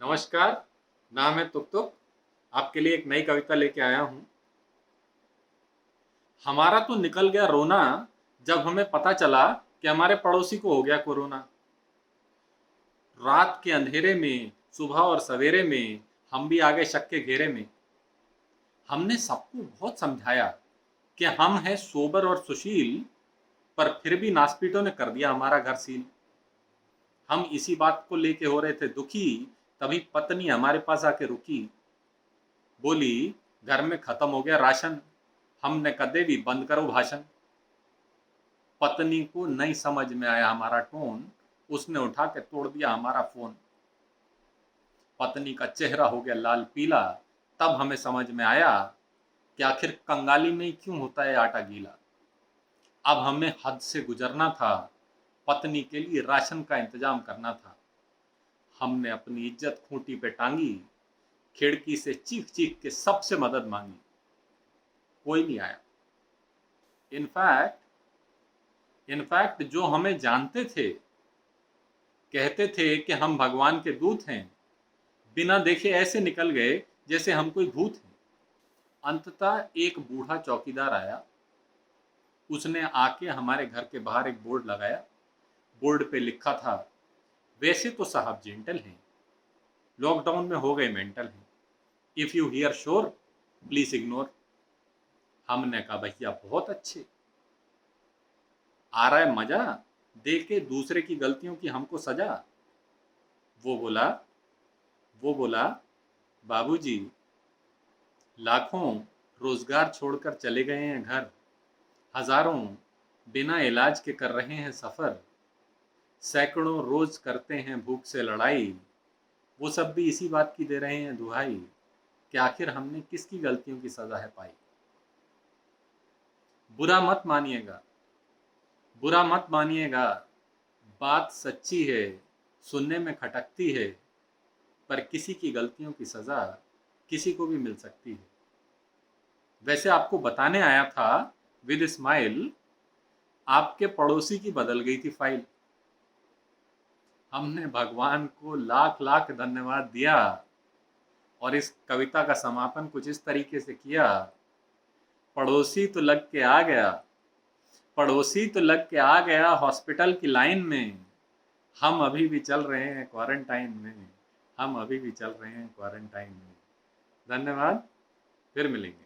नमस्कार। नाम है तुक तुक। आपके लिए एक नई कविता लेके आया हूँ। हमारा तो निकल गया रोना जब हमें पता चला कि हमारे पड़ोसी को हो गया कोरोना। रात के अंधेरे में, सुबह और सवेरे में हम भी आ गए शक के घेरे में। हमने सबको बहुत समझाया कि हम हैं सोबर और सुशील, पर फिर भी नास्पिटों ने कर दिया हमारा घर सील। हम इसी बात को लेके हो रहे थे दुखी, तभी पत्नी हमारे पास आके रुकी। बोली, घर में खत्म हो गया राशन। हमने कहा देवी बंद करो भाषण। पत्नी को नहीं समझ में आया हमारा टोन, उसने उठा के तोड़ दिया हमारा फोन। पत्नी का चेहरा हो गया लाल पीला, तब हमें समझ में आया कि आखिर कंगाली में ही क्यों होता है आटा गीला। अब हमें हद से गुजरना था, पत्नी के लिए राशन का इंतजाम करना था। हमने अपनी इज्जत खूंटी पे टांगी, खिड़की से चीख चीख के सबसे मदद मांगी। कोई नहीं आया। इनफैक्ट जो हमें जानते थे कहते थे कि हम भगवान के दूत हैं, बिना देखे ऐसे निकल गए जैसे हम कोई भूत हैं। अंततः एक बूढ़ा चौकीदार आया, उसने आके हमारे घर के बाहर एक बोर्ड लगाया। बोर्ड पे लिखा था, वैसे तो साहब जेंटल हैं, लॉकडाउन में हो गए मेंटल हैं, if you here sure please ignore. हमने कहा भैया बहुत अच्छे, आ रहा है मजा देख के दूसरे की गलतियों की हमको सजा। वो बोला वो बोला बाबूजी, लाखों रोजगार छोड़कर चले गए हैं घर, हजारों बिना इलाज के कर रहे हैं सफर, सैकड़ों रोज करते हैं भूख से लड़ाई, वो सब भी इसी बात की दे रहे हैं दुहाई कि आखिर हमने किसकी गलतियों की सजा है पाई। बुरा मत मानिएगा, बुरा मत मानिएगा, बात सच्ची है, सुनने में खटकती है, पर किसी की गलतियों की सजा किसी को भी मिल सकती है। वैसे आपको बताने आया था विद स्माइल, आपके पड़ोसी की बदल गई थी फाइल। हमने भगवान को लाख लाख धन्यवाद दिया और इस कविता का समापन कुछ इस तरीके से किया। पड़ोसी तो लग के आ गया, पड़ोसी तो लग के आ गया हॉस्पिटल की लाइन में, हम अभी भी चल रहे हैं क्वारंटाइन में, हम अभी भी चल रहे हैं क्वारंटाइन में। धन्यवाद, फिर मिलेंगे।